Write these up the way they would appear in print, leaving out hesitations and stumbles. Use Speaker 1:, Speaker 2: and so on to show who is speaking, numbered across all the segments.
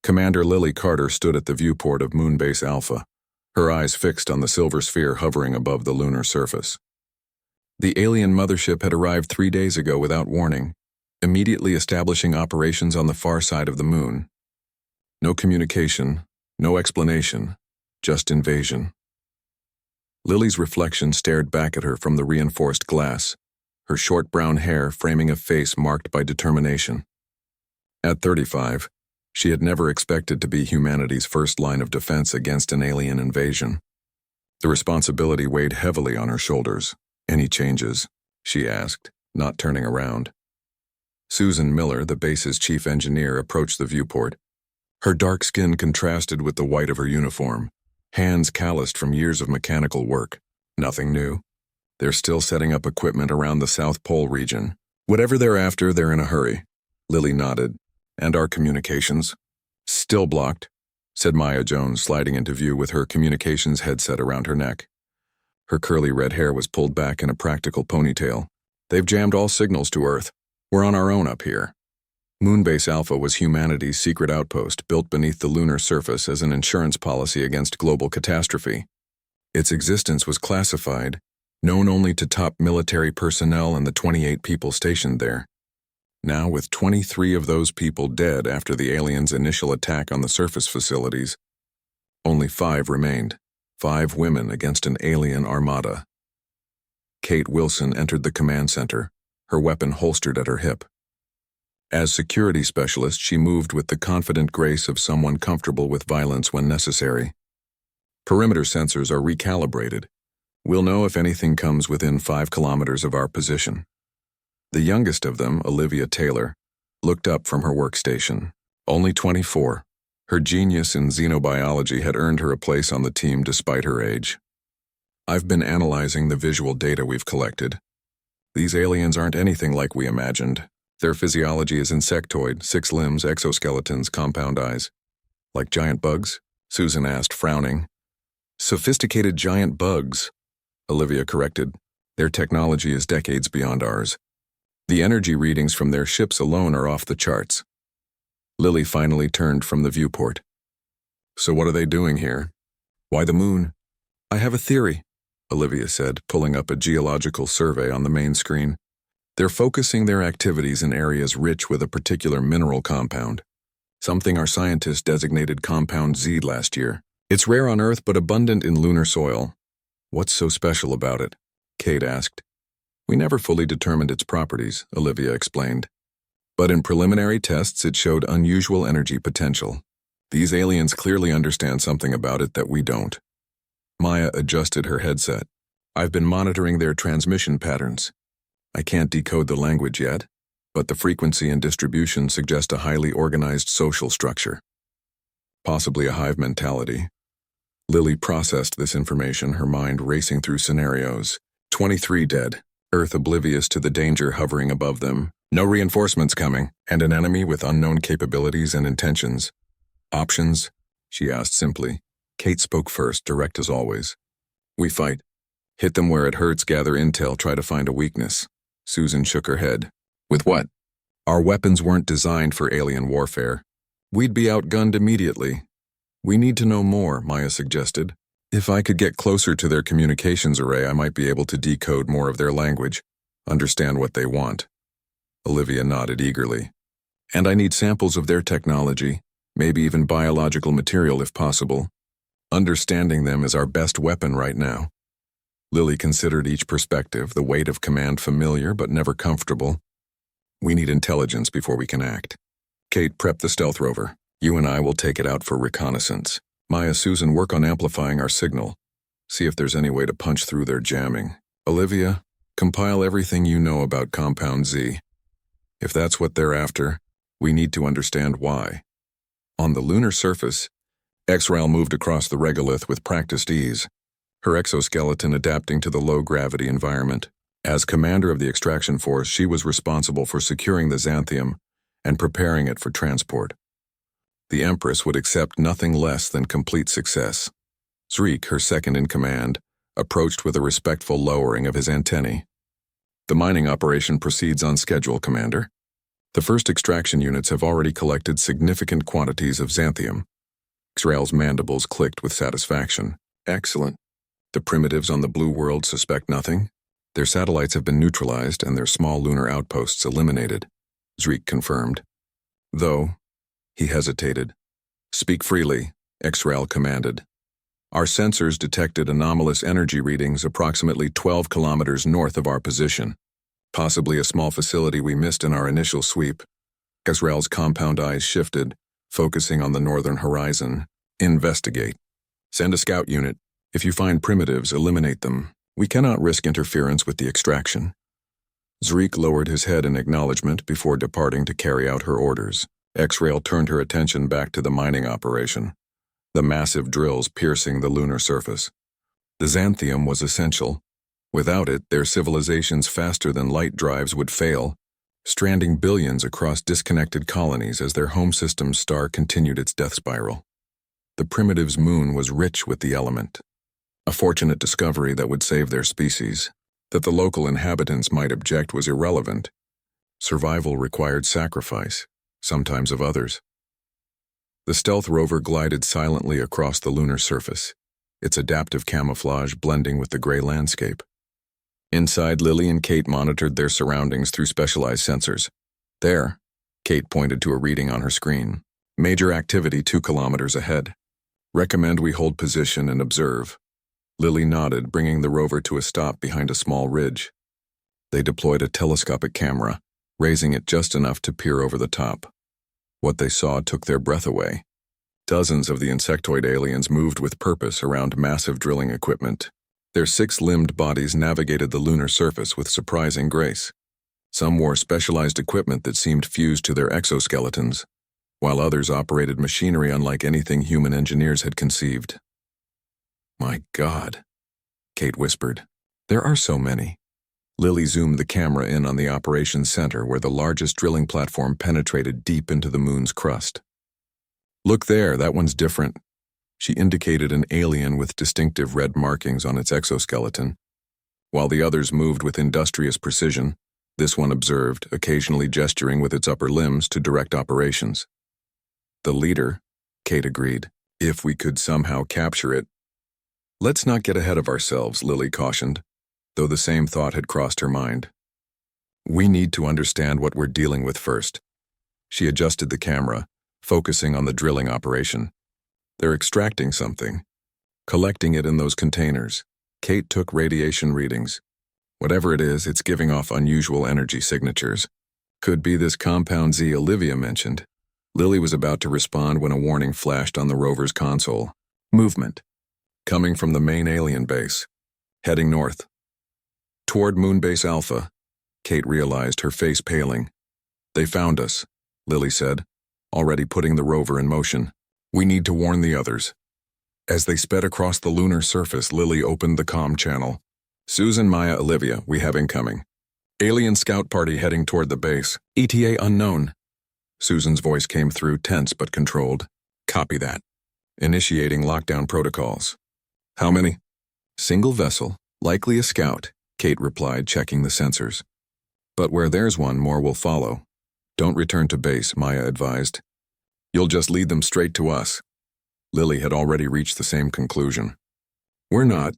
Speaker 1: Commander Lily Carter stood at the viewport of Moonbase Alpha, her eyes fixed on the silver sphere hovering above the lunar surface. The alien mothership had arrived 3 days ago without warning, immediately establishing operations on the far side of the moon. No communication, no explanation, just invasion. Lily's reflection stared back at her from the reinforced glass, her short brown hair framing a face marked by determination. At 35, she had never expected to be humanity's first line of defense against an alien invasion. The responsibility weighed heavily on her shoulders. "Any changes?" she asked, not turning around. Susan Miller, the base's chief engineer, approached the viewport. Her dark skin contrasted with the white of her uniform, hands calloused from years of mechanical work. "Nothing new. They're still setting up equipment around the South Pole region. Whatever they're after, they're in a hurry." Lily nodded. "And our communications?" "Still blocked," said Maya Jones, sliding into view with her communications headset around her neck. Her curly red hair was pulled back in a practical ponytail. "They've jammed all signals to Earth. We're on our own up here." Moonbase Alpha was humanity's secret outpost built beneath the lunar surface as an insurance policy against global catastrophe. Its existence was classified, known only to top military personnel and the 28 people stationed there. Now, with 23 of those people dead after the aliens' initial attack on the surface facilities, only 5 remained. 5 women against an alien armada. Kate Wilson entered the command center, her weapon holstered at her hip. As security specialist, she moved with the confident grace of someone comfortable with violence when necessary. Perimeter sensors are recalibrated. We'll know if anything comes within 5 kilometers of our position. The youngest of them, Olivia Taylor, looked up from her workstation. Only 24. Her genius in xenobiology had earned her a place on the team despite her age. "I've been analyzing the visual data we've collected. These aliens aren't anything like we imagined. Their physiology is insectoid, 6 limbs, exoskeletons, compound eyes." "Like giant bugs?" Susan asked, frowning. "Sophisticated giant bugs," Olivia corrected. "Their technology is decades beyond ours. The energy readings from their ships alone are off the charts." Lily finally turned from the viewport. "So what are they doing here? Why the moon?" "I have a theory," Olivia said, pulling up a geological survey on the main screen. "They're focusing their activities in areas rich with a particular mineral compound, something our scientists designated Compound Z last year. It's rare on Earth but abundant in lunar soil." "What's so special about it?" Kate asked. "We never fully determined its properties," Olivia explained. "But in preliminary tests it showed unusual energy potential. These aliens clearly understand something about it that we don't." Maya adjusted her headset. "I've been monitoring their transmission patterns. I can't decode the language yet, but the frequency and distribution suggest a highly organized social structure. Possibly a hive mentality." Lily processed this information, her mind racing through scenarios. 23 dead, Earth oblivious to the danger hovering above them, no reinforcements coming, and an enemy with unknown capabilities and intentions. "Options?" she asked simply. Kate spoke first, direct as always. "We fight. Hit them where it hurts, gather intel, try to find a weakness." Susan shook her head. "With what?" "Our weapons weren't designed for alien warfare. We'd be outgunned immediately." "We need to know more," Maya suggested. "If I could get closer to their communications array, I might be able to decode more of their language, understand what they want." Olivia nodded eagerly. "And I need samples of their technology, maybe even biological material if possible. Understanding them is our best weapon right now." Lily considered each perspective, the weight of command familiar but never comfortable. "We need intelligence before we can act. Kate, prep the stealth rover. You and I will take it out for reconnaissance. Maya, Susan, work on amplifying our signal. See if there's any way to punch through their jamming. Olivia, compile everything you know about Compound Z. If that's what they're after, we need to understand why." On the lunar surface, X-Rail moved across the regolith with practiced ease, her exoskeleton adapting to the low-gravity environment. As commander of the extraction force, she was responsible for securing the Xanthium and preparing it for transport. The Empress would accept nothing less than complete success. Zreek, her second-in-command, approached with a respectful lowering of his antennae. "The mining operation proceeds on schedule, Commander." The first extraction units have already collected significant quantities of xanthium. Xrael's mandibles clicked with satisfaction. Excellent. The primitives on the blue world suspect nothing? Their satellites have been neutralized and their small lunar outposts eliminated, Zreek confirmed. Though, he hesitated. Speak freely, Xrael commanded. Our sensors detected anomalous energy readings approximately 12 kilometers north of our position. Possibly a small facility we missed in our initial sweep. Xrael's compound eyes shifted, focusing on the northern horizon. Investigate. Send a scout unit. If you find primitives, eliminate them. We cannot risk interference with the extraction. Zreek lowered his head in acknowledgement before departing to carry out her orders. Xrael turned her attention back to the mining operation, the massive drills piercing the lunar surface. The xanthium was essential. Without it, their civilization's faster-than-light drives would fail, stranding billions across disconnected colonies as their home system's star continued its death spiral. The primitives' moon was rich with the element, a fortunate discovery that would save their species. That the local inhabitants might object was irrelevant. Survival required sacrifice, sometimes of others. The stealth rover glided silently across the lunar surface, its adaptive camouflage blending with the gray landscape. Inside, Lily and Kate monitored their surroundings through specialized sensors. There, Kate pointed to a reading on her screen. Major activity 2 kilometers ahead. Recommend we hold position and observe. Lily nodded, bringing the rover to a stop behind a small ridge. They deployed a telescopic camera, raising it just enough to peer over the top. What they saw took their breath away. Dozens of the insectoid aliens moved with purpose around massive drilling equipment. Their 6-limbed bodies navigated the lunar surface with surprising grace. Some wore specialized equipment that seemed fused to their exoskeletons, while others operated machinery unlike anything human engineers had conceived. My God, Kate whispered. There are so many. Lily zoomed the camera in on the operations center where the largest drilling platform penetrated deep into the moon's crust. Look there, that one's different. She indicated an alien with distinctive red markings on its exoskeleton. While the others moved with industrious precision, this one observed, occasionally gesturing with its upper limbs to direct operations. The leader, Kate agreed, if we could somehow capture it. Let's not get ahead of ourselves, Lily cautioned, though the same thought had crossed her mind. We need to understand what we're dealing with first. She adjusted the camera, focusing on the drilling operation. They're extracting something, collecting it in those containers. Kate took radiation readings. Whatever it is, it's giving off unusual energy signatures. Could be this compound Z Olivia mentioned. Lily was about to respond when a warning flashed on the rover's console. Movement. Coming from the main alien base. Heading north. Toward Moonbase Alpha. Kate realized, her face paling. They found us, Lily said, already putting the rover in motion. We need to warn the others. As they sped across the lunar surface, Lily opened the comm channel. Susan, Maya, Olivia, we have incoming. Alien scout party heading toward the base. ETA unknown. Susan's voice came through, tense but controlled. Copy that. Initiating lockdown protocols. How many? Single vessel, likely a scout, Kate replied, checking the sensors. But where there's one, more will follow. Don't return to base, Maya advised. You'll just lead them straight to us. Lily had already reached the same conclusion. We're not.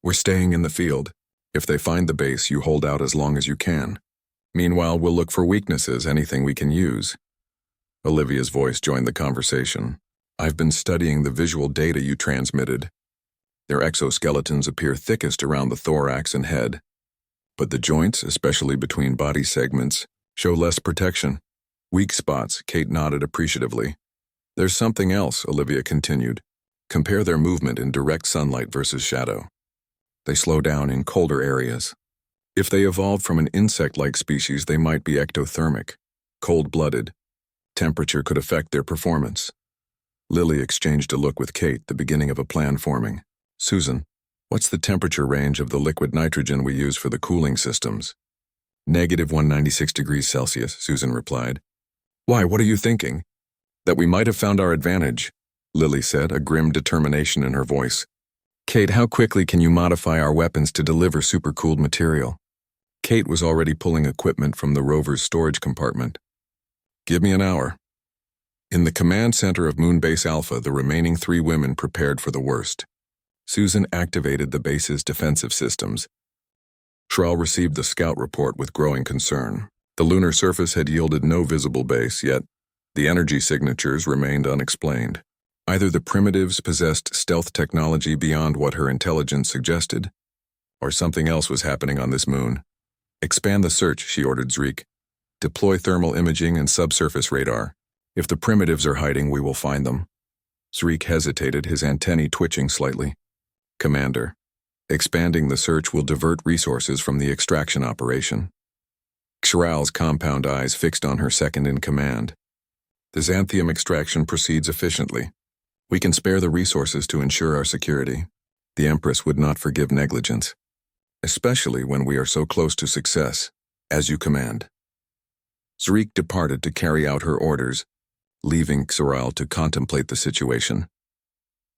Speaker 1: We're staying in the field. If they find the base, you hold out as long as you can. Meanwhile, we'll look for weaknesses, anything we can use. Olivia's voice joined the conversation. I've been studying the visual data you transmitted. Their exoskeletons appear thickest around the thorax and head. But the joints, especially between body segments, show less protection. Weak spots, Kate nodded appreciatively. There's something else, Olivia continued. Compare their movement in direct sunlight versus shadow. They slow down in colder areas. If they evolved from an insect-like species, they might be ectothermic, cold-blooded. Temperature could affect their performance. Lily exchanged a look with Kate, the beginning of a plan forming. Susan, what's the temperature range of the liquid nitrogen we use for the cooling systems? -196 degrees Celsius, Susan replied. Why, what are you thinking? That we might have found our advantage, Lily said, a grim determination in her voice. Kate, how quickly can you modify our weapons to deliver supercooled material? Kate was already pulling equipment from the rover's storage compartment. Give me an hour. In the command center of Moonbase Alpha, the remaining 3 women prepared for the worst. Susan activated the base's defensive systems. Shral received the scout report with growing concern. The lunar surface had yielded no visible base, yet the energy signatures remained unexplained. Either the primitives possessed stealth technology beyond what her intelligence suggested, or something else was happening on this moon. Expand the search, she ordered Zreek. Deploy thermal imaging and subsurface radar. If the primitives are hiding, we will find them. Zreek hesitated, his antennae twitching slightly. Commander, expanding the search will divert resources from the extraction operation. Xral's compound eyes fixed on her second-in-command. The xanthium extraction proceeds efficiently. We can spare the resources to ensure our security. The Empress would not forgive negligence, especially when we are so close to success, as you command. Zreek departed to carry out her orders, leaving Xral to contemplate the situation.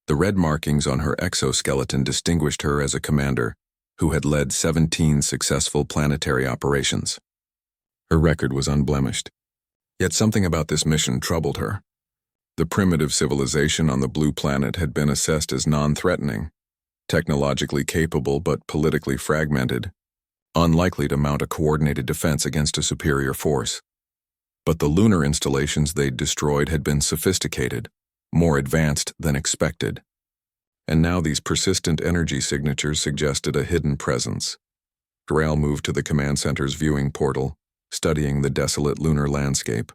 Speaker 1: The red markings on her exoskeleton distinguished her as a commander who had led 17 successful planetary operations. Her record was unblemished. Yet something about this mission troubled her. The primitive civilization on the blue planet had been assessed as non-threatening, technologically capable but politically fragmented, unlikely to mount a coordinated defense against a superior force. But the lunar installations they'd destroyed had been sophisticated, more advanced than expected. And now these persistent energy signatures suggested a hidden presence. Xral moved to the command center's viewing portal, studying the desolate lunar landscape.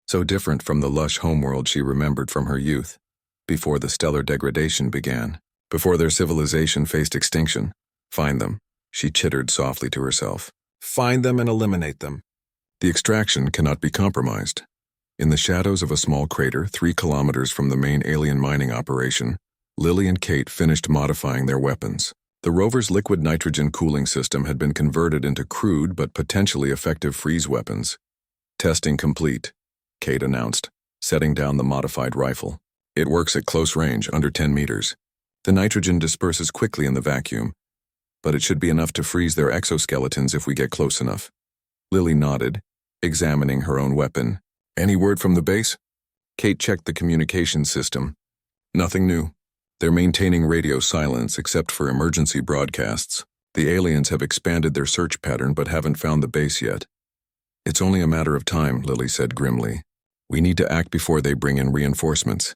Speaker 1: So different from the lush homeworld she remembered from her youth, before the stellar degradation began, before their civilization faced extinction. Find them, she chittered softly to herself. Find them and eliminate them. The extraction cannot be compromised. In the shadows of a small crater 3 kilometers from the main alien mining operation, Lily and Kate finished modifying their weapons. The rover's liquid nitrogen cooling system had been converted into crude but potentially effective freeze weapons. Testing complete, Kate announced, setting down the modified rifle. It works at close range, under 10 meters. The nitrogen disperses quickly in the vacuum, but it should be enough to freeze their exoskeletons if we get close enough. Lily nodded, examining her own weapon. Any word from the base? Kate checked the communications system. Nothing new. They're maintaining radio silence except for emergency broadcasts. The aliens have expanded their search pattern but haven't found the base yet. It's only a matter of time, Lily said grimly. We need to act before they bring in reinforcements.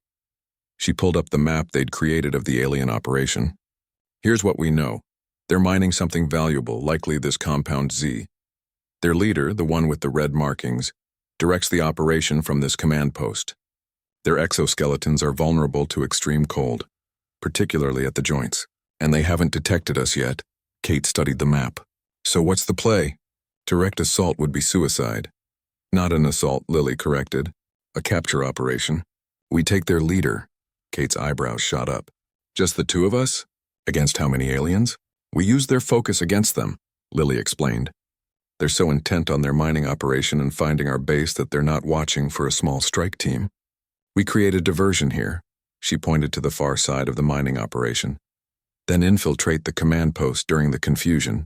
Speaker 1: She pulled up the map they'd created of the alien operation. Here's what we know. They're mining something valuable, likely this compound Z. Their leader, the one with the red markings, directs the operation from this command post. Their exoskeletons are vulnerable to extreme cold, particularly at the joints, and they haven't detected us yet. Kate studied the map. So what's the play? Direct assault would be suicide. Not an assault, Lily corrected. A capture operation. We take their leader. Kate's eyebrows shot up. Just the 2 of us? Against how many aliens? We use their focus against them, Lily explained. They're so intent on their mining operation and finding our base that they're not watching for a small strike team. We create a diversion here. She pointed to the far side of the mining operation. Then infiltrate the command post during the confusion.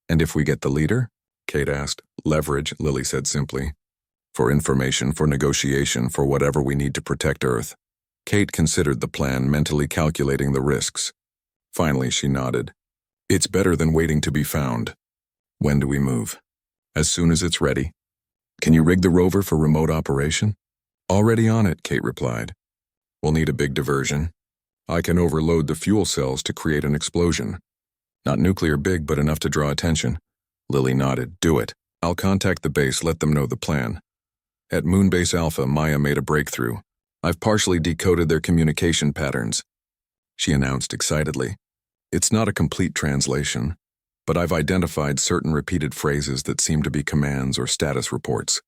Speaker 1: And if we get the leader? Kate asked. Leverage, Lily said simply. For information, for negotiation, for whatever we need to protect Earth. Kate considered the plan, mentally calculating the risks. Finally, she nodded. It's better than waiting to be found. When do we move? As soon as it's ready. Can you rig the rover for remote operation? Already on it, Kate replied. We'll need a big diversion. I can overload the fuel cells to create an explosion. Not nuclear big, but enough to draw attention. Lily nodded. Do it. I'll contact the base, let them know the plan. At Moonbase Alpha, Maya made a breakthrough. I've partially decoded their communication patterns, she announced excitedly. It's not a complete translation, but I've identified certain repeated phrases that seem to be commands or status reports.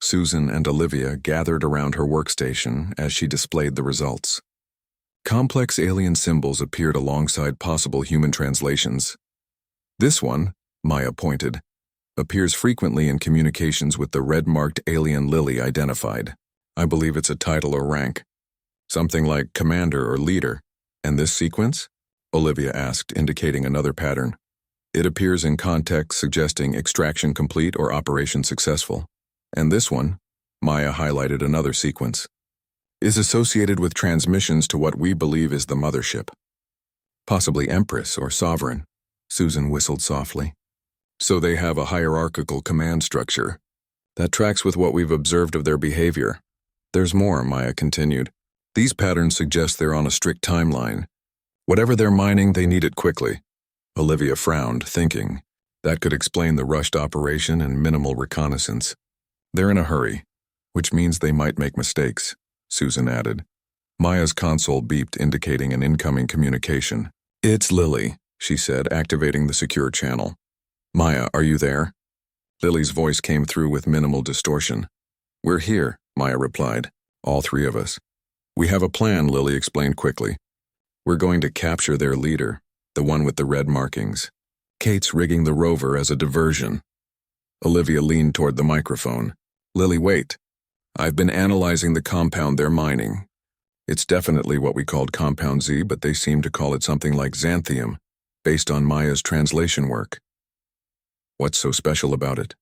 Speaker 1: Susan and Olivia gathered around her workstation as she displayed the results. Complex alien symbols appeared alongside possible human translations. This one, Maya pointed, appears frequently in communications with the red-marked alien Lily identified. I believe it's a title or rank. Something like commander or leader. And this sequence? Olivia asked, indicating another pattern. It appears in context suggesting extraction complete or operation successful. And this one, Maya highlighted another sequence, is associated with transmissions to what we believe is the mothership. Possibly Empress or Sovereign, Susan whistled softly. So they have a hierarchical command structure. That tracks with what we've observed of their behavior. There's more, Maya continued. These patterns suggest they're on a strict timeline. Whatever they're mining, they need it quickly. Olivia frowned, thinking. That could explain the rushed operation and minimal reconnaissance. They're in a hurry, which means they might make mistakes, Susan added. Maya's console beeped, indicating an incoming communication. It's Lily, she said, activating the secure channel. Maya, are you there? Lily's voice came through with minimal distortion. We're here, Maya replied. All three of us. We have a plan, Lily explained quickly. We're going to capture their leader, the one with the red markings. Kate's rigging the rover as a diversion. Olivia leaned toward the microphone. Lily, wait. I've been analyzing the compound they're mining. It's definitely what we called Compound Z, but they seem to call it something like xanthium, based on Maya's translation work. What's so special about it?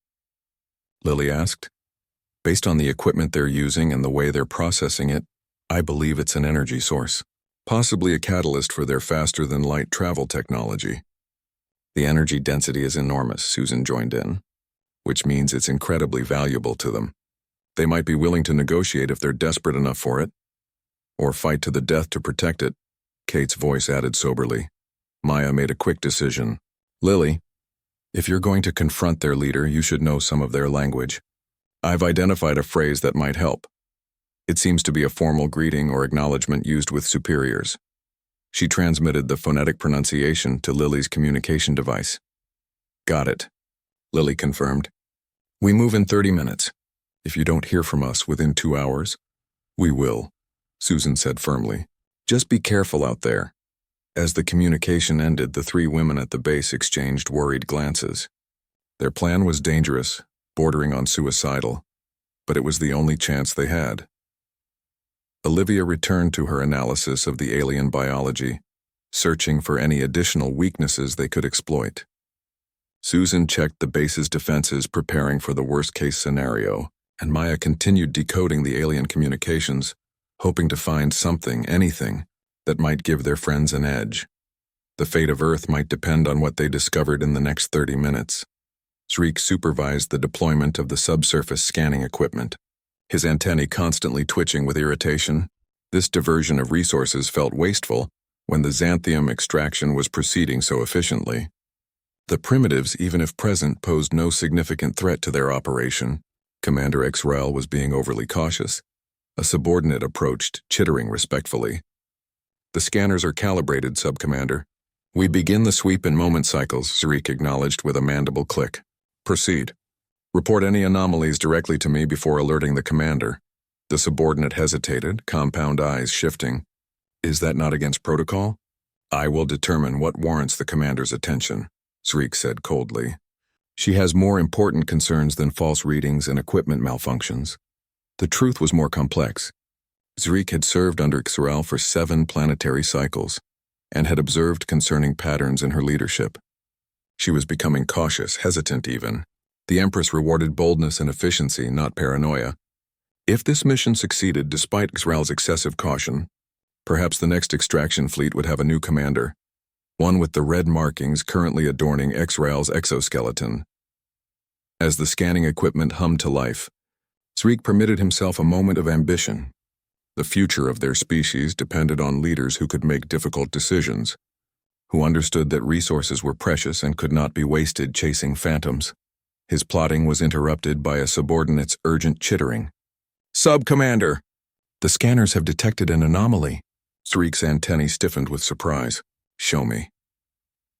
Speaker 1: Lily asked. Based on the equipment they're using and the way they're processing it, I believe it's an energy source, possibly a catalyst for their faster-than-light travel technology. The energy density is enormous, Susan joined in, which means it's incredibly valuable to them. They might be willing to negotiate if they're desperate enough for it, or fight to the death to protect it, Kate's voice added soberly. Maya made a quick decision. Lily, if you're going to confront their leader, you should know some of their language. I've identified a phrase that might help. It seems to be a formal greeting or acknowledgement used with superiors. She transmitted the phonetic pronunciation to Lily's communication device. Got it, Lily confirmed. We move in 30 minutes. If you don't hear from us within 2 hours, we will, Susan said firmly. Just be careful out there. As the communication ended, the three women at the base exchanged worried glances. Their plan was dangerous, bordering on suicidal, but it was the only chance they had. Olivia returned to her analysis of the alien biology, searching for any additional weaknesses they could exploit. Susan checked the base's defenses, preparing for the worst-case scenario, and Maya continued decoding the alien communications, hoping to find something, anything, that might give their friends an edge. The fate of Earth might depend on what they discovered in the next 30 minutes. Zreek supervised the deployment of the subsurface scanning equipment, his antennae constantly twitching with irritation. This diversion of resources felt wasteful when the xanthium extraction was proceeding so efficiently. The primitives, even if present, posed no significant threat to their operation. Commander Xrel was being overly cautious. A subordinate approached, chittering respectfully. The scanners are calibrated, Sub-Commander. We begin the sweep in moment cycles, Zreek acknowledged with a mandible click. Proceed. Report any anomalies directly to me before alerting the commander. The subordinate hesitated, compound eyes shifting. Is that not against protocol? I will determine what warrants the commander's attention, Zreek said coldly. She has more important concerns than false readings and equipment malfunctions. The truth was more complex. Zreek had served under Xrel for 7 planetary cycles and had observed concerning patterns in her leadership. She was becoming cautious, hesitant even. The Empress rewarded boldness and efficiency, not paranoia. If this mission succeeded despite Xrel's excessive caution, perhaps the next extraction fleet would have a new commander, one with the red markings currently adorning Xrel's exoskeleton. As the scanning equipment hummed to life, Zreek permitted himself a moment of ambition. The future of their species depended on leaders who could make difficult decisions, who understood that resources were precious and could not be wasted chasing phantoms. His plotting was interrupted by a subordinate's urgent chittering. Sub-Commander! The scanners have detected an anomaly. Zreek's antennae stiffened with surprise. Show me.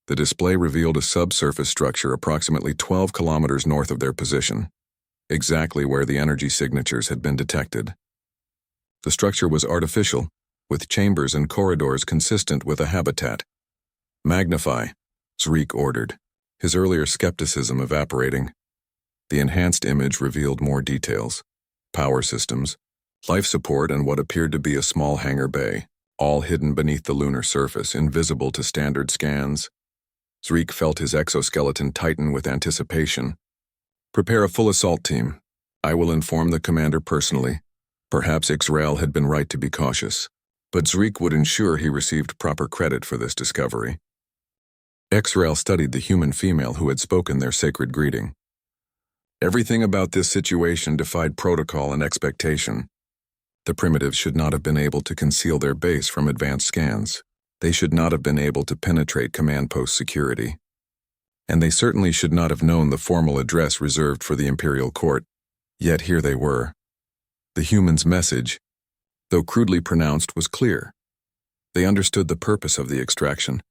Speaker 1: The display revealed a subsurface structure approximately 12 kilometers north of their position, exactly where the energy signatures had been detected. The structure was artificial, with chambers and corridors consistent with a habitat. Magnify, Zreek ordered, his earlier skepticism evaporating. The enhanced image revealed more details. Power systems, life support, and what appeared to be a small hangar bay, all hidden beneath the lunar surface, invisible to standard scans. Zreek felt his exoskeleton tighten with anticipation. Prepare a full assault team. I will inform the commander personally. Perhaps Ixrael had been right to be cautious, but Zreek would ensure he received proper credit for this discovery. Ixrael studied the human female who had spoken their sacred greeting. Everything about this situation defied protocol and expectation. The primitives should not have been able to conceal their base from advanced scans. They should not have been able to penetrate command post security. And they certainly should not have known the formal address reserved for the Imperial Court. Yet here they were. The humans' message, though crudely pronounced, was clear. They understood the purpose of the extraction,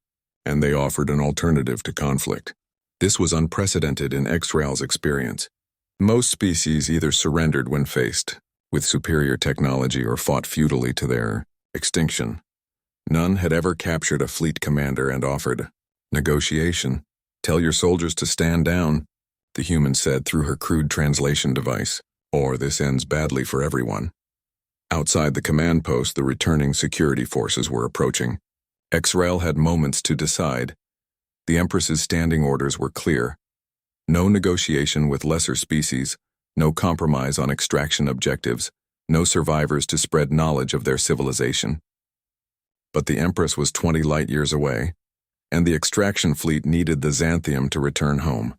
Speaker 1: and they offered an alternative to conflict. This was unprecedented in Ixrael's experience. Most species either surrendered when faced with superior technology or fought futilely to their extinction. None had ever captured a fleet commander and offered negotiation. "Tell your soldiers to stand down," the human said through her crude translation device, "or this ends badly for everyone." Outside the command post, the returning security forces were approaching. Ixrael had moments to decide. The Empress's standing orders were clear. No negotiation with lesser species, no compromise on extraction objectives, no survivors to spread knowledge of their civilization. But the Empress was 20 light-years away, and the extraction fleet needed the Xanthium to return home.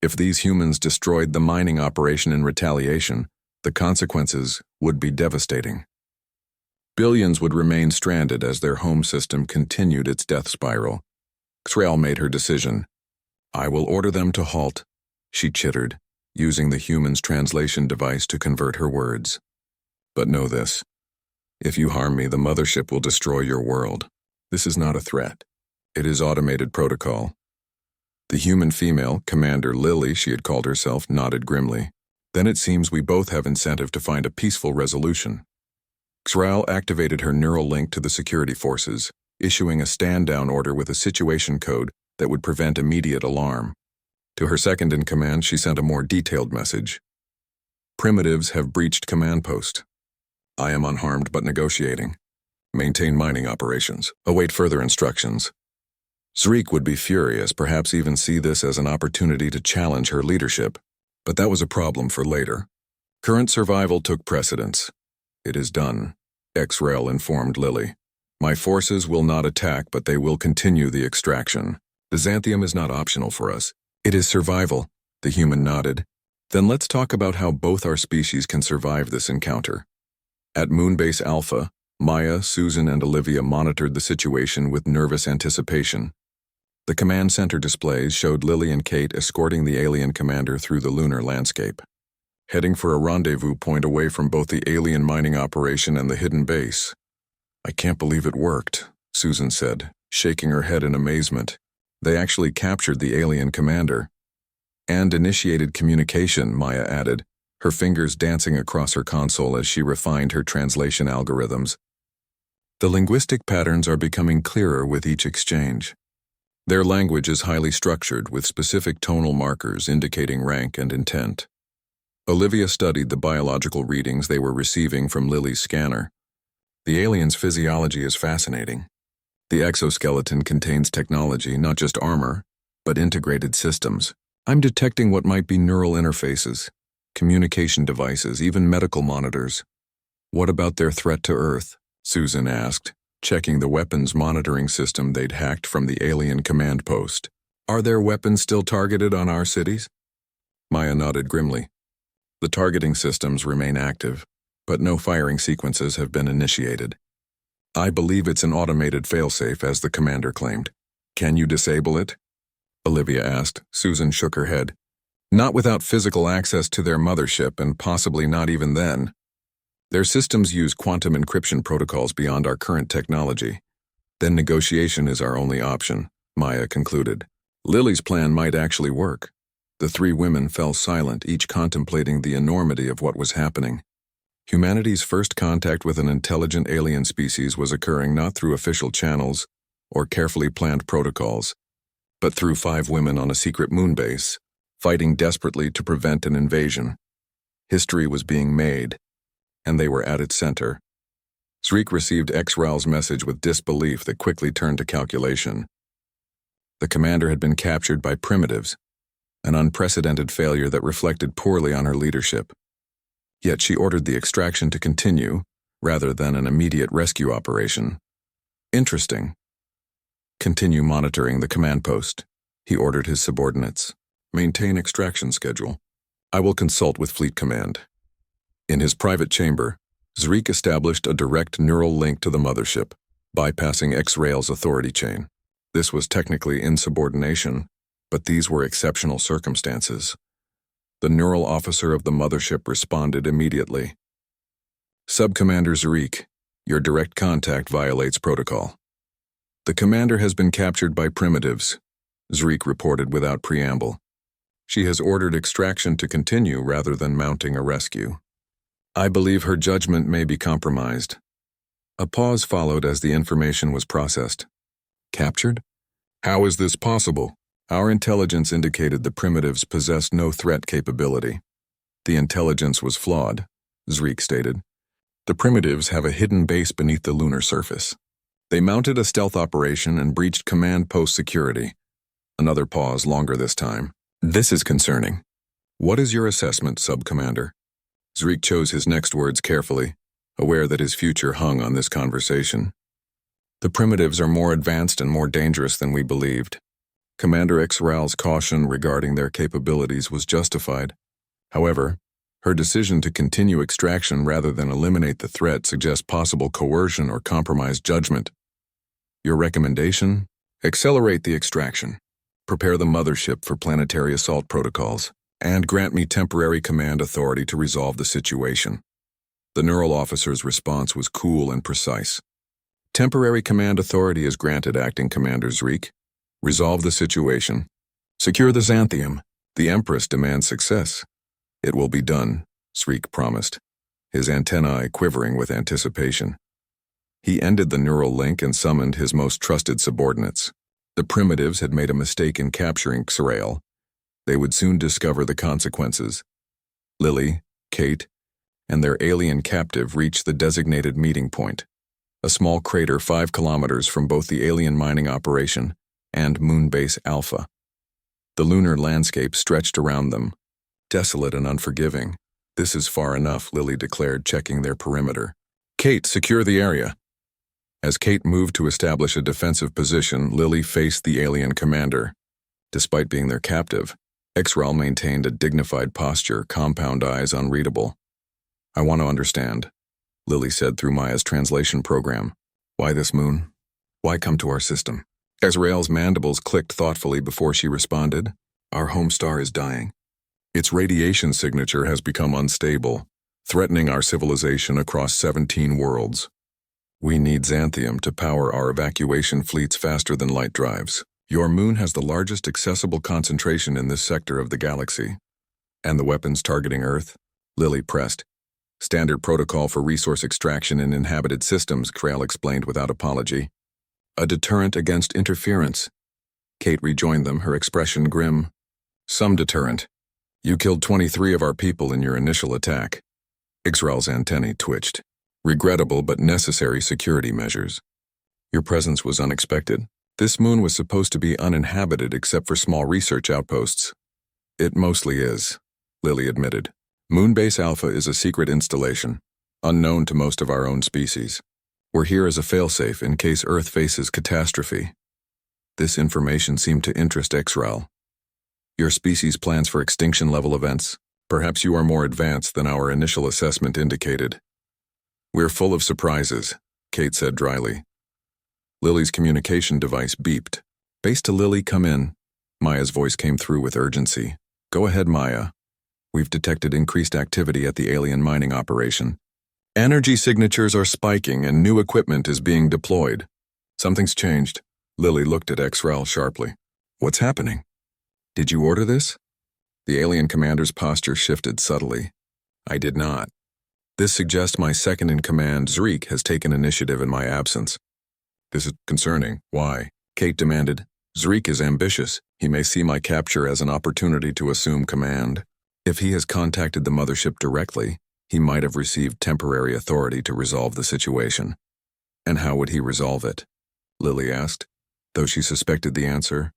Speaker 1: If these humans destroyed the mining operation in retaliation, the consequences would be devastating. Billions would remain stranded as their home system continued its death spiral. Ixrael made her decision. "I will order them to halt," she chittered, using the human's translation device to convert her words. "But know this. If you harm me, the mothership will destroy your world. This is not a threat. It is automated protocol." The human female, Commander Lily, she had called herself, nodded grimly. "Then it seems we both have incentive to find a peaceful resolution." Ixrael activated her neural link to the security forces, issuing a stand-down order with a situation code that would prevent immediate alarm. To her second-in-command, she sent a more detailed message. "Primitives have breached command post. I am unharmed but negotiating. Maintain mining operations. Await further instructions." Zreek would be furious, perhaps even see this as an opportunity to challenge her leadership, but that was a problem for later. Current survival took precedence. "It is done," Ixrael informed Lily. "My forces will not attack, but they will continue the extraction. The Xanthium is not optional for us. It is survival," the human nodded. "Then let's talk about how both our species can survive this encounter." At Moonbase Alpha, Maya, Susan, and Olivia monitored the situation with nervous anticipation. The command center displays showed Lily and Kate escorting the alien commander through the lunar landscape, heading for a rendezvous point away from both the alien mining operation and the hidden base. "I can't believe it worked," Susan said, shaking her head in amazement. "They actually captured the alien commander." "And initiated communication," Maya added, her fingers dancing across her console as she refined her translation algorithms. "The linguistic patterns are becoming clearer with each exchange. Their language is highly structured, with specific tonal markers indicating rank and intent." Olivia studied the biological readings they were receiving from Lily's scanner. "The alien's physiology is fascinating. The exoskeleton contains technology, not just armor, but integrated systems. I'm detecting what might be neural interfaces, communication devices, even medical monitors." "What about their threat to Earth?" Susan asked, checking the weapons monitoring system they'd hacked from the alien command post. "Are their weapons still targeted on our cities?" Maya nodded grimly. "The targeting systems remain active, but no firing sequences have been initiated. I believe it's an automated failsafe, as the commander claimed. Can you disable it?" Olivia asked. Susan shook her head. "Not without physical access to their mothership, and possibly not even then. Their systems use quantum encryption protocols beyond our current technology. Then negotiation is our only option," Maya concluded. Lily's plan might actually work. The three women fell silent, each contemplating the enormity of what was happening. Humanity's first contact with an intelligent alien species was occurring not through official channels or carefully planned protocols, but through 5 women on a secret moon base, fighting desperately to prevent an invasion. History was being made, and they were at its center. Zreek received Ixrael's message with disbelief that quickly turned to calculation. The commander had been captured by primitives, an unprecedented failure that reflected poorly on her leadership. Yet she ordered the extraction to continue, rather than an immediate rescue operation. Interesting. Continue monitoring the command post, he ordered his subordinates. Maintain extraction schedule. I will consult with Fleet Command. In his private chamber, Zreek established a direct neural link to the mothership, bypassing X-Rail's authority chain. This was technically insubordination, but these were exceptional circumstances. The neural officer of the mothership responded immediately. Subcommander Zreek, your direct contact violates protocol. The commander has been captured by primitives, Zreek reported without preamble. She has ordered extraction to continue rather than mounting a rescue. I believe her judgment may be compromised. A pause followed as the information was processed. Captured? How is this possible? Our intelligence indicated the primitives possessed no threat capability. The intelligence was flawed, Zreek stated. The primitives have a hidden base beneath the lunar surface. They mounted a stealth operation and breached command post security. Another pause, longer this time. This is concerning. What is your assessment, Sub-Commander? Zreek chose his next words carefully, aware that his future hung on this conversation. The primitives are more advanced and more dangerous than we believed. Commander X-Ral's caution regarding their capabilities was justified. However, her decision to continue extraction rather than eliminate the threat suggests possible coercion or compromised judgment. Your recommendation? Accelerate the extraction. Prepare the mothership for planetary assault protocols, and grant me temporary command authority to resolve the situation. The neural officer's response was cool and precise. Temporary command authority is granted, Acting Commander Zreek. Resolve the situation. Secure the Xanthium. The Empress demands success. It will be done, Zreek promised, his antennae quivering with anticipation. He ended the neural link and summoned his most trusted subordinates. The primitives had made a mistake in capturing Xrael. They would soon discover the consequences. Lily, Kate, and their alien captive reached the designated meeting point, a small crater 5 kilometers from both the alien mining operation and Moonbase Alpha. The lunar landscape stretched around them, desolate and unforgiving. This is far enough, Lily declared, checking their perimeter. Kate, secure the area. As Kate moved to establish a defensive position, Lily faced the alien commander. Despite being their captive, Xral maintained a dignified posture, compound eyes unreadable. I want to understand, Lily said through Maya's translation program. Why this moon? Why come to our system? Xrael's mandibles clicked thoughtfully before she responded. Our home star is dying. Its radiation signature has become unstable, threatening our civilization across 17 worlds. We need Xanthium to power our evacuation fleets faster than light drives. Your moon has the largest accessible concentration in this sector of the galaxy. And the weapons targeting Earth? Lily pressed. Standard protocol for resource extraction in inhabited systems, Krail explained without apology. A deterrent against interference. Kate rejoined them, her expression grim. Some deterrent. You killed 23 of our people in your initial attack. Xral's antennae twitched. Regrettable but necessary security measures. Your presence was unexpected. This moon was supposed to be uninhabited except for small research outposts. It mostly is, Lily admitted. Moonbase Alpha is a secret installation, unknown to most of our own species. We're here as a failsafe in case Earth faces catastrophe. This information seemed to interest Xral. Your species plans for extinction-level events. Perhaps you are more advanced than our initial assessment indicated. We're full of surprises, Kate said dryly. Lily's communication device beeped. Base to Lily, come in. Maya's voice came through with urgency. Go ahead, Maya. We've detected increased activity at the alien mining operation. Energy signatures are spiking and new equipment is being deployed. Something's changed. Lily looked at Xral sharply. What's happening? Did you order this? The alien commander's posture shifted subtly. I did not. This suggests my second-in-command, Zreek, has taken initiative in my absence. This is concerning. Why? Kate demanded. Zreek is ambitious. He may see my capture as an opportunity to assume command. If he has contacted the mothership directly, he might have received temporary authority to resolve the situation. And how would he resolve it? Lily asked, though she suspected the answer.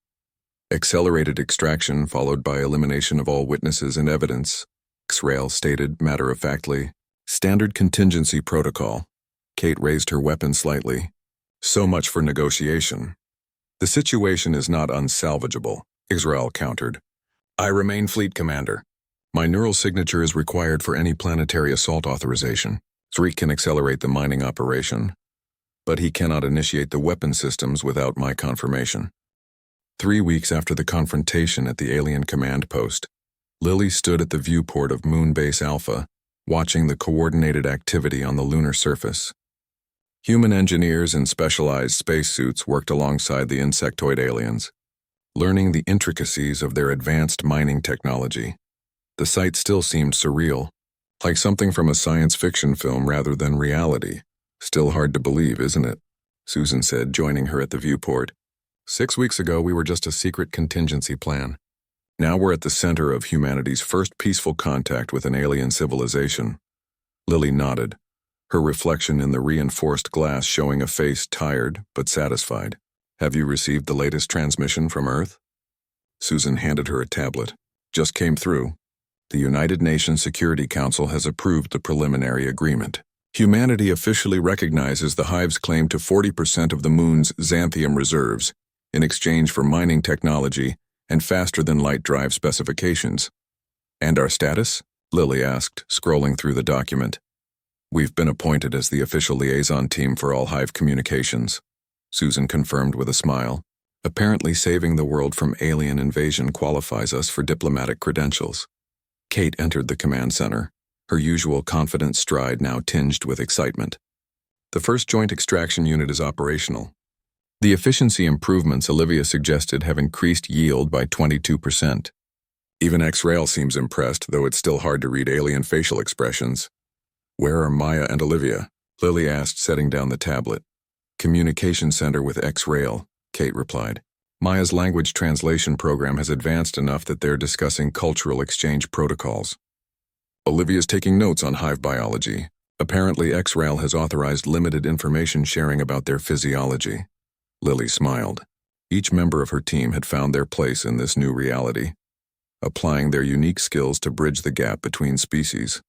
Speaker 1: Accelerated extraction followed by elimination of all witnesses and evidence. X-Rail stated matter-of-factly. Standard contingency protocol. Kate raised her weapon slightly. So much for negotiation. The situation is not unsalvageable, Israel countered. I remain fleet commander. My neural signature is required for any planetary assault authorization. Zreek can accelerate the mining operation, but he cannot initiate the weapon systems without my confirmation. 3 weeks after the confrontation at the alien command post, Lily stood at the viewport of Moonbase Alpha, watching the coordinated activity on the lunar surface. Human engineers in specialized spacesuits worked alongside the insectoid aliens, learning the intricacies of their advanced mining technology. The sight still seemed surreal, like something from a science fiction film rather than reality. Still hard to believe, isn't it? Susan said, joining her at the viewport. 6 weeks ago, we were just a secret contingency plan. Now we're at the center of humanity's first peaceful contact with an alien civilization. Lily nodded, her reflection in the reinforced glass showing a face tired but satisfied. Have you received the latest transmission from Earth? Susan handed her a tablet. Just came through. The United Nations Security Council has approved the preliminary agreement. Humanity officially recognizes the Hive's claim to 40% of the Moon's xanthium reserves in exchange for mining technology and faster-than-light drive specifications. And our status? Lily asked, scrolling through the document. We've been appointed as the official liaison team for all Hive communications, Susan confirmed with a smile. Apparently saving the world from alien invasion qualifies us for diplomatic credentials. Kate entered the command center, her usual confident stride now tinged with excitement. The first joint extraction unit is operational. The efficiency improvements Olivia suggested have increased yield by 22%. Even X-Rail seems impressed, though it's still hard to read alien facial expressions. Where are Maya and Olivia? Lily asked, setting down the tablet. Communication center with X-Rail, Kate replied. Maya's language translation program has advanced enough that they're discussing cultural exchange protocols. Olivia's taking notes on hive biology. Apparently X-Rail has authorized limited information sharing about their physiology. Lily smiled. Each member of her team had found their place in this new reality, applying their unique skills to bridge the gap between species.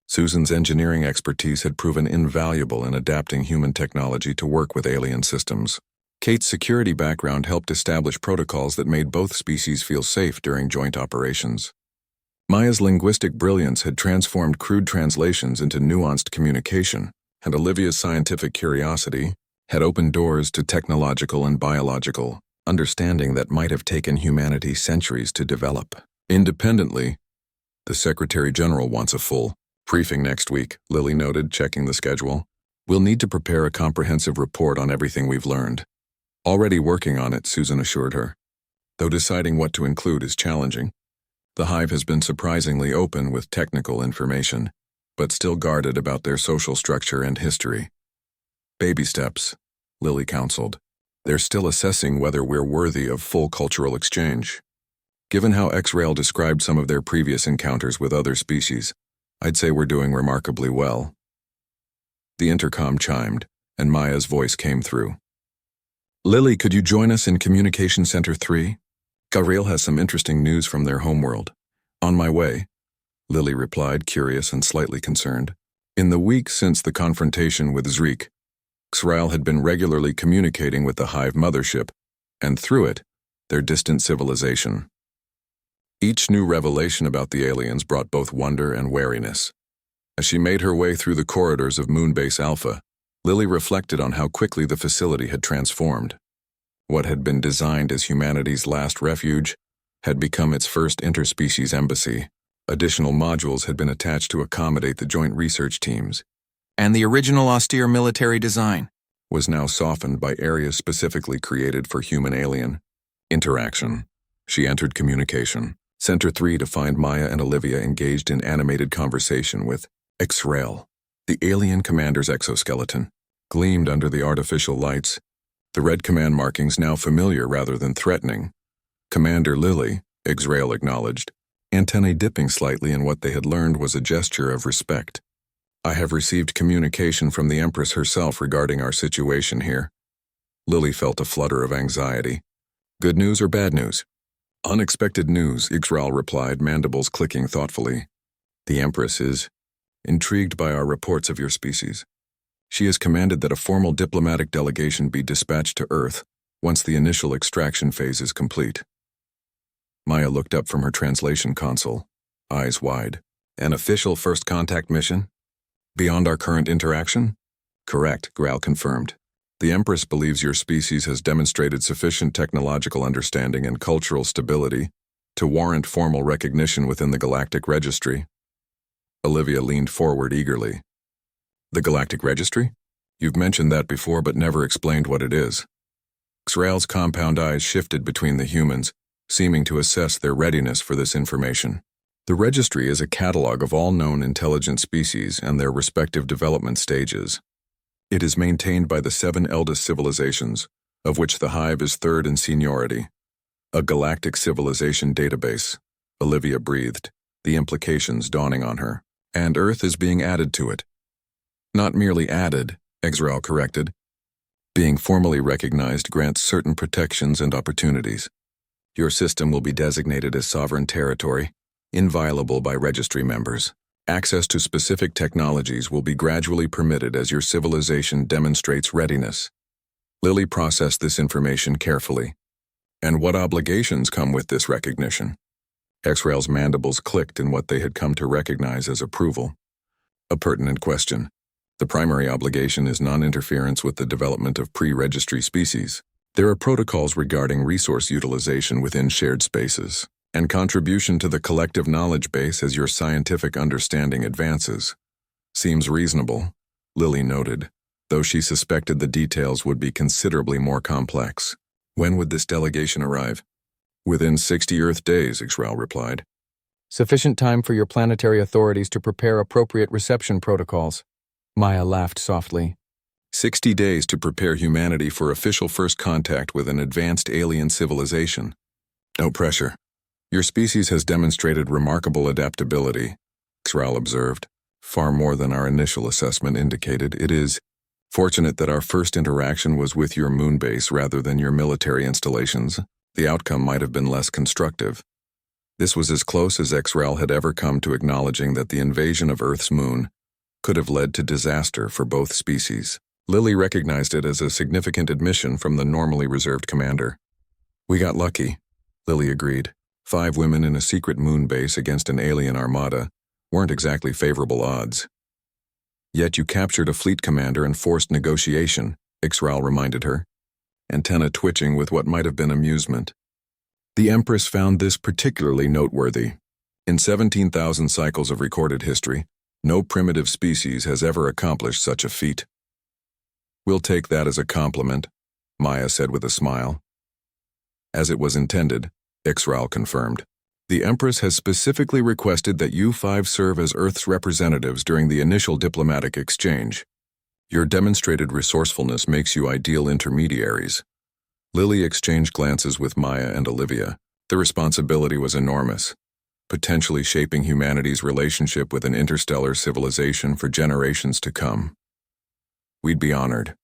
Speaker 1: Susan's engineering expertise had proven invaluable in adapting human technology to work with alien systems. Kate's security background helped establish protocols that made both species feel safe during joint operations. Maya's linguistic brilliance had transformed crude translations into nuanced communication, and Olivia's scientific curiosity had opened doors to technological and biological understanding that might have taken humanity centuries to develop. Independently, the Secretary General wants a full briefing next week, Lily noted, checking the schedule. We'll need to prepare a comprehensive report on everything we've learned. Already working on it, Susan assured her. Though deciding what to include is challenging. The Hive has been surprisingly open with technical information, but still guarded about their social structure and history. Baby steps, Lily counseled. They're still assessing whether we're worthy of full cultural exchange. Given how X-Rail described some of their previous encounters with other species, I'd say we're doing remarkably well. The intercom chimed, and Maya's voice came through. Lily, could you join us in Communication Center 3? Gabriel has some interesting news from their homeworld. On my way, Lily replied, curious and slightly concerned. In the week since the confrontation with Zreek, X-Rail had been regularly communicating with the Hive mothership, and through it, their distant civilization. Each new revelation about the aliens brought both wonder and wariness. As she made her way through the corridors of Moonbase Alpha, Lily reflected on how quickly the facility had transformed. What had been designed as humanity's last refuge had become its first interspecies embassy. Additional modules had been attached to accommodate the joint research teams. And the original austere military design was now softened by areas specifically created for human-alien interaction. She entered Communication Center 3 to find Maya and Olivia engaged in animated conversation with X-Rail. The alien commander's exoskeleton gleamed under the artificial lights, the red command markings now familiar rather than threatening. Commander Lily, X-Rail acknowledged, antennae dipping slightly in what they had learned was a gesture of respect. I have received communication from the Empress herself regarding our situation here. Lily felt a flutter of anxiety. Good news or bad news? Unexpected news, X-Rail replied, mandibles clicking thoughtfully. The Empress is intrigued by our reports of your species. She has commanded that a formal diplomatic delegation be dispatched to Earth once the initial extraction phase is complete. Maya looked up from her translation console, eyes wide. An official first contact mission? Beyond our current interaction? Correct, Graal confirmed. The Empress believes your species has demonstrated sufficient technological understanding and cultural stability to warrant formal recognition within the Galactic Registry. Olivia leaned forward eagerly. The Galactic Registry? You've mentioned that before but never explained what it is. Xraal's compound eyes shifted between the humans, seeming to assess their readiness for this information. The registry is a catalog of all known intelligent species and their respective development stages. It is maintained by the 7 eldest civilizations, of which the Hive is third in seniority. A galactic civilization database, Olivia breathed, the implications dawning on her. And Earth is being added to it. Not merely added, Xraal corrected. Being formally recognized grants certain protections and opportunities. Your system will be designated as sovereign territory, inviolable by registry members. Access to specific technologies will be gradually permitted as your civilization demonstrates readiness. Lily processed this information carefully. And what obligations come with this recognition? Xraal's mandibles clicked in what they had come to recognize as approval. A pertinent question. The primary obligation is non-interference with the development of pre-registry species. There are protocols regarding resource utilization within shared spaces, and contribution to the collective knowledge base as your scientific understanding advances. Seems reasonable, Lily noted, though she suspected the details would be considerably more complex. When would this delegation arrive? Within 60 Earth days, Xraal replied.
Speaker 2: Sufficient time for your planetary authorities to prepare appropriate reception protocols. Maya laughed softly.
Speaker 1: 60 days to prepare humanity for official first contact with an advanced alien civilization. No pressure. Your species has demonstrated remarkable adaptability, Xraal observed. Far more than our initial assessment indicated. It is fortunate that our first interaction was with your moon base rather than your military installations. The outcome might have been less constructive. This was as close as Xraal had ever come to acknowledging that the invasion of Earth's moon could have led to disaster for both species. Lily recognized it as a significant admission from the normally reserved commander. We got lucky, Lily agreed. 5 women in a secret moon base against an alien armada weren't exactly favorable odds. Yet you captured a fleet commander and forced negotiation, Xraal reminded her, antenna twitching with what might have been amusement. The Empress found this particularly noteworthy. In 17,000 cycles of recorded history, no primitive species has ever accomplished such a feat. We'll take that as a compliment, Maya said with a smile. As it was intended, Xraal confirmed. The Empress has specifically requested that you 5 serve as Earth's representatives during the initial diplomatic exchange. Your demonstrated resourcefulness makes you ideal intermediaries. Lily exchanged glances with Maya and Olivia. The responsibility was enormous, potentially shaping humanity's relationship with an interstellar civilization for generations to come. We'd be honored,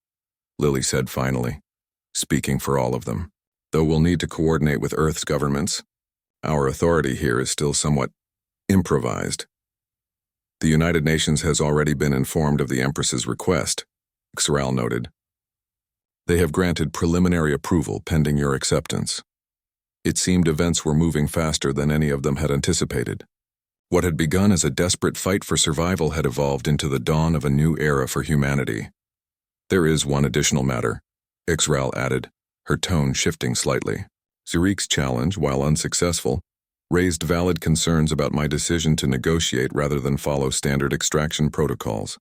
Speaker 1: Lily said finally, speaking for all of them. Though we'll need to coordinate with Earth's governments, our authority here is still somewhat improvised. The United Nations has already been informed of the Empress's request, Xraal noted. They have granted preliminary approval pending your acceptance. It seemed events were moving faster than any of them had anticipated. What had begun as a desperate fight for survival had evolved into the dawn of a new era for humanity. There is one additional matter, Xraal added, her tone shifting slightly. Zurich's challenge, while unsuccessful, raised valid concerns about my decision to negotiate rather than follow standard extraction protocols.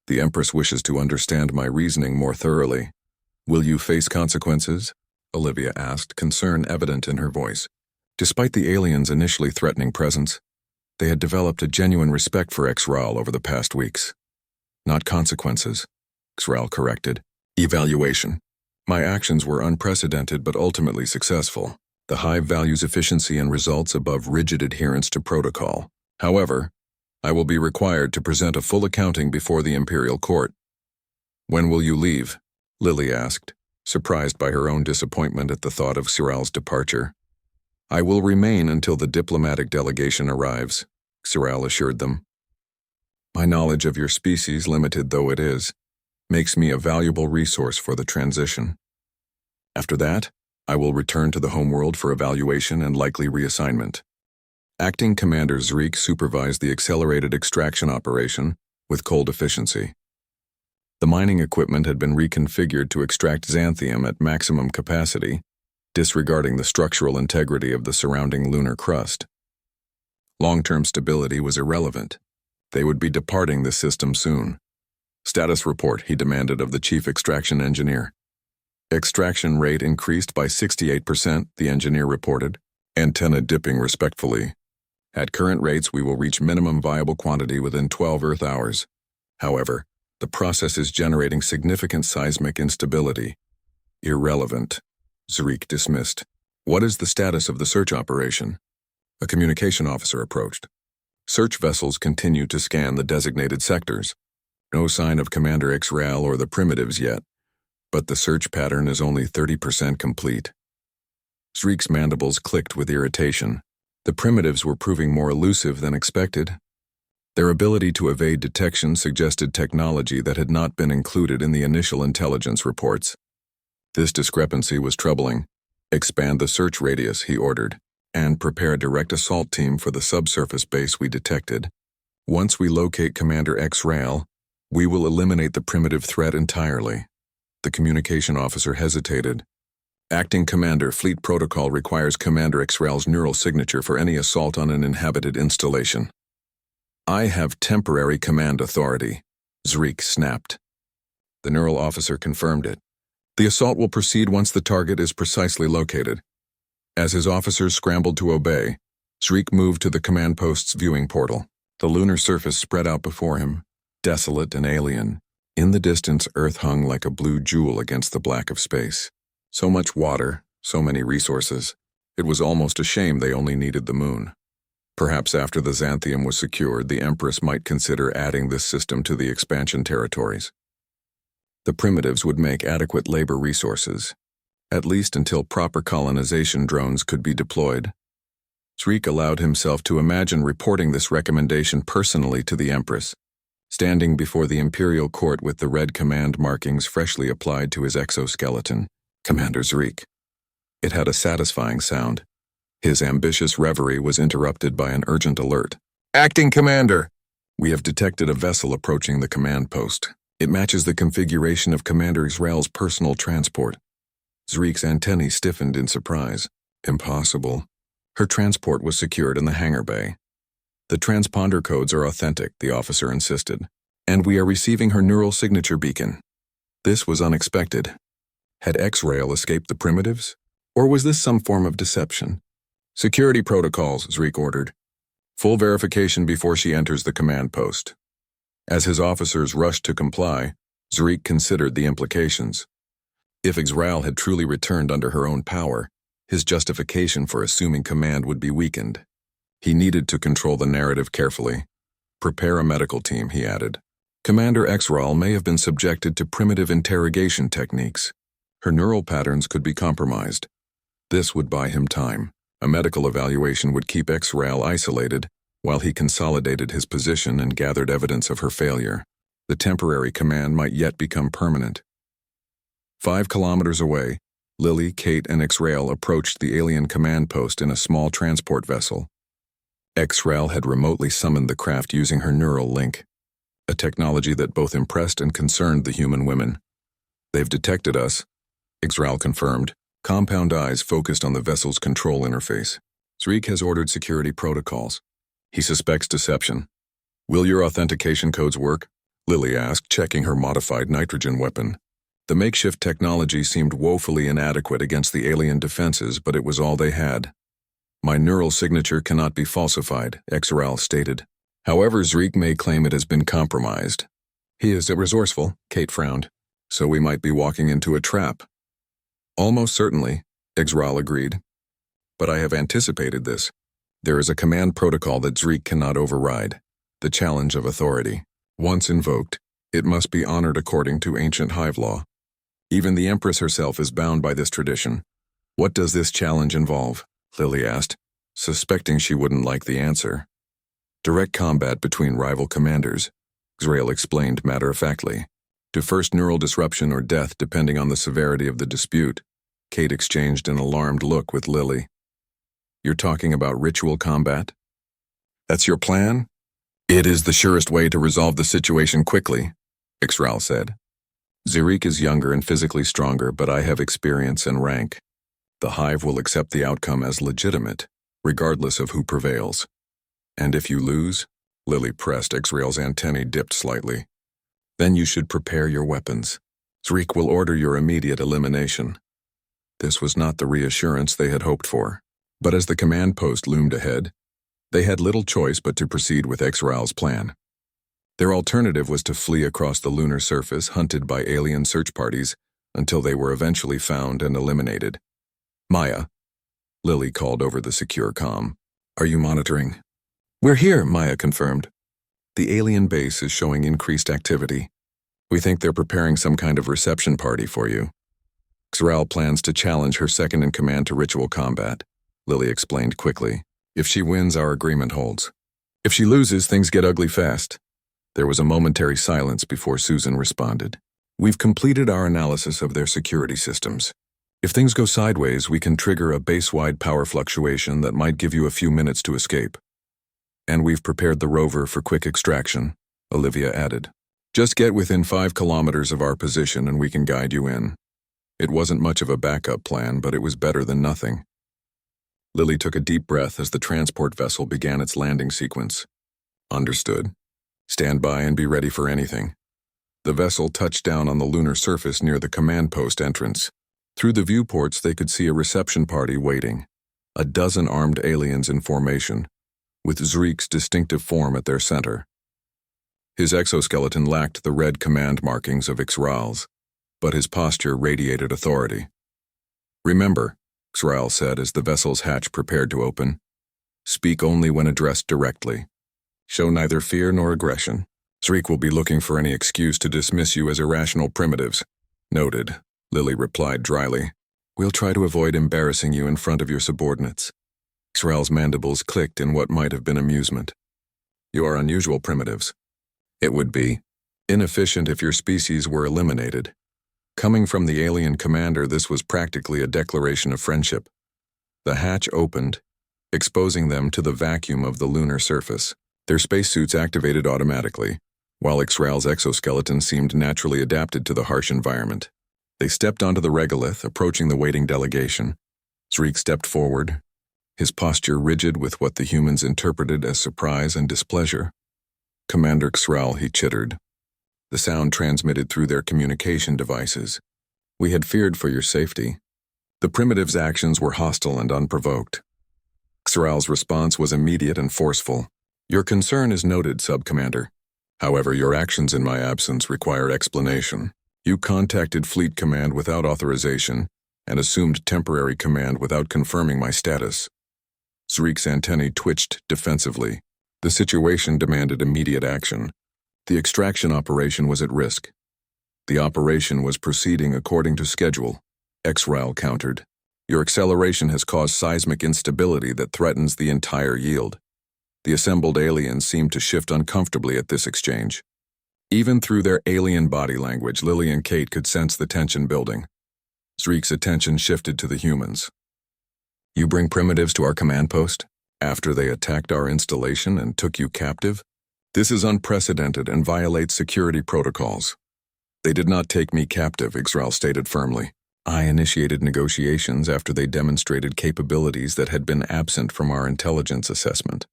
Speaker 1: The Empress wishes to understand my reasoning more thoroughly. Will you face consequences? Olivia asked, concern evident in her voice. Despite the aliens' initially threatening presence, they had developed a genuine respect for Xraal over the past weeks. Not consequences, Xraal corrected. Evaluation. My actions were unprecedented but ultimately successful. The Hive values efficiency and results above rigid adherence to protocol. However, I will be required to present a full accounting before the Imperial Court. When will you leave? Lily asked, surprised by her own disappointment at the thought of Xraal's departure. I will remain until the diplomatic delegation arrives, Xeral assured them. My knowledge of your species, limited though it is, makes me a valuable resource for the transition. After that, I will return to the homeworld for evaluation and likely reassignment. Acting Commander Zreek supervised the accelerated extraction operation with cold efficiency. The mining equipment had been reconfigured to extract xanthium at maximum capacity, disregarding the structural integrity of the surrounding lunar crust. Long-term stability was irrelevant. They would be departing the system soon. Status report, he demanded of the chief extraction engineer. Extraction rate increased by 68%, the engineer reported, antenna dipping respectfully. At current rates, we will reach minimum viable quantity within 12 Earth hours. However, the process is generating significant seismic instability. Irrelevant. Zreek dismissed. What is the status of the search operation? A communication officer approached. Search vessels continue to scan the designated sectors. No sign of Commander Xeral or the primitives yet, but the search pattern is only 30% complete. Zreek's mandibles clicked with irritation. The primitives were proving more elusive than expected. Their ability to evade detection suggested technology that had not been included in the initial intelligence reports. This discrepancy was troubling. Expand the search radius, he ordered, and prepare a direct assault team for the subsurface base we detected. Once we locate Commander Xeral, we will eliminate the primitive threat entirely. The communication officer hesitated. Acting Commander, Fleet Protocol requires Commander Xeral's neural signature for any assault on an inhabited installation. I have temporary command authority, Zreek snapped. The neural officer confirmed it. The assault will proceed once the target is precisely located. As his officers scrambled to obey, Zreek moved to the command post's viewing portal. The lunar surface spread out before him, desolate and alien. In the distance, Earth hung like a blue jewel against the black of space. So much water, so many resources. It was almost a shame they only needed the moon. Perhaps after the xanthium was secured, the Empress might consider adding this system to the expansion territories. The primitives would make adequate labor resources, at least until proper colonization drones could be deployed. Zreek allowed himself to imagine reporting this recommendation personally to the Empress, standing before the Imperial Court with the red command markings freshly applied to his exoskeleton. Commander Zreek. It had a satisfying sound. His ambitious reverie was interrupted by an urgent alert. Acting Commander! We have detected a vessel approaching the command post. It matches the configuration of Commander Xeral's personal transport. Zreek's antennae stiffened in surprise. Impossible. Her transport was secured in the hangar bay. The transponder codes are authentic, the officer insisted, and we are receiving her neural signature beacon. This was unexpected. Had Xeral escaped the primitives? Or was this some form of deception? Security protocols, Zreek ordered. Full verification before she enters the command post. As his officers rushed to comply, Zreek considered the implications. If Xeral had truly returned under her own power, his justification for assuming command would be weakened. He needed to control the narrative carefully. Prepare a medical team, he added. Commander Xeral may have been subjected to primitive interrogation techniques. Her neural patterns could be compromised. This would buy him time. A medical evaluation would keep Xeral isolated while he consolidated his position and gathered evidence of her failure. The temporary command might yet become permanent. 5 kilometers away, Lily, Kate, and Xeral approached the alien command post in a small transport vessel. Xeral had remotely summoned the craft using her neural link, a technology that both impressed and concerned the human women. They've detected us, Xeral confirmed, compound eyes focused on the vessel's control interface. Zreek has ordered security protocols. He suspects deception. Will your authentication codes work? Lily asked, checking her modified nitrogen weapon. The makeshift technology seemed woefully inadequate against the alien defenses, but it was all they had. My neural signature cannot be falsified, Xeral stated. However, Zreek may claim it has been compromised. He is resourceful, Kate frowned, so we might be walking into a trap. Almost certainly, Xeral agreed. But I have anticipated this. There is a command protocol that Zreek cannot override, the challenge of authority. Once invoked, it must be honored according to ancient hive law. Even the Empress herself is bound by this tradition. What does this challenge involve? Lily asked, suspecting she wouldn't like the answer. Direct combat between rival commanders, Xrael explained matter-of-factly. To first neural disruption or death depending on the severity of the dispute. Kate exchanged an alarmed look with Lily. You're talking about ritual combat? That's your plan? It is the surest way to resolve the situation quickly, Xrael said. Zariq is younger and physically stronger, but I have experience and rank. The Hive will accept the outcome as legitimate, regardless of who prevails. And if you lose, Lily pressed. Xrael's antennae dipped slightly. Then you should prepare your weapons. Zariq will order your immediate elimination. This was not the reassurance they had hoped for. But as the command post loomed ahead, they had little choice but to proceed with Xrael's plan. Their alternative was to flee across the lunar surface, hunted by alien search parties, until they were eventually found and eliminated. Maya, Lily called over the secure comm. Are you monitoring? We're here, Maya confirmed. The alien base is showing increased activity. We think they're preparing some kind of reception party for you. Xrael plans to challenge her second-in-command to ritual combat, Lily explained quickly. If she wins, our agreement holds. If she loses, things get ugly fast. There was a momentary silence before Susan responded. We've completed our analysis of their security systems. If things go sideways, we can trigger a base-wide power fluctuation that might give you a few minutes to escape. And we've prepared the rover for quick extraction, Olivia added. Just get within 5 kilometers of our position and we can guide you in. It wasn't much of a backup plan, but it was better than nothing. Lily took a deep breath as the transport vessel began its landing sequence. Understood. Stand by and be ready for anything. The vessel touched down on the lunar surface near the command post entrance. Through the viewports, they could see a reception party waiting. A dozen armed aliens in formation, with Zariq's distinctive form at their center. His exoskeleton lacked the red command markings of Xrael's, but his posture radiated authority. Remember, Xrael said as the vessel's hatch prepared to open, speak only when addressed directly. Show neither fear nor aggression. Zariq will be looking for any excuse to dismiss you as irrational primitives. Noted, Lily replied dryly. We'll try to avoid embarrassing you in front of your subordinates. Xrael's mandibles clicked in what might have been amusement. You are unusual primitives. It would be inefficient if your species were eliminated. Coming from the alien commander, this was practically a declaration of friendship. The hatch opened, exposing them to the vacuum of the lunar surface. Their spacesuits activated automatically, while Xrael's exoskeleton seemed naturally adapted to the harsh environment. They stepped onto the regolith, approaching the waiting delegation. Zariq stepped forward, his posture rigid with what the humans interpreted as surprise and displeasure. Commander Xrael, he chittered. The sound transmitted through their communication devices. We had feared for your safety. The primitives' actions were hostile and unprovoked. Xrael's response was immediate and forceful. Your concern is noted, Sub-Commander. However, your actions in my absence require explanation. You contacted Fleet Command without authorization and assumed temporary command without confirming my status. Zariq's antennae twitched defensively. The situation demanded immediate action. The extraction operation was at risk. The operation was proceeding according to schedule, Xrael countered. Your acceleration has caused seismic instability that threatens the entire yield. The assembled aliens seemed to shift uncomfortably at this exchange. Even through their alien body language, Lily and Kate could sense the tension building. Zariq's attention shifted to the humans. You bring primitives to our command post after they attacked our installation and took you captive? This is unprecedented and violates security protocols. They did not take me captive, Xrael stated firmly. I initiated negotiations after they demonstrated capabilities that had been absent from our intelligence assessment.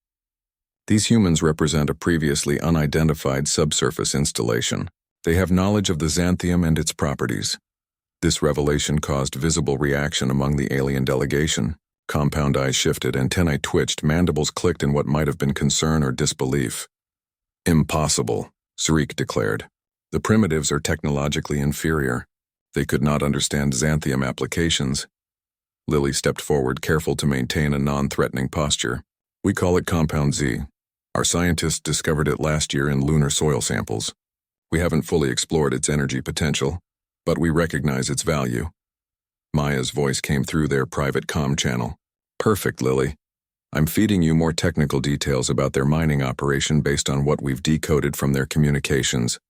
Speaker 1: These humans represent a previously unidentified subsurface installation. They have knowledge of the xanthium and its properties. This revelation caused visible reaction among the alien delegation. Compound eyes shifted, antennae twitched, mandibles clicked in what might have been concern or disbelief. Impossible, Zariq declared. The primitives are technologically inferior. They could not understand xanthium applications. Lily stepped forward, careful to maintain a non-threatening posture. We call it Compound Z. Our scientists discovered it last year in lunar soil samples. We haven't fully explored its energy potential, but we recognize its value. Maya's voice came through their private comm channel. Perfect, Lily. I'm feeding you more technical details about their mining operation based on what we've decoded from their communications.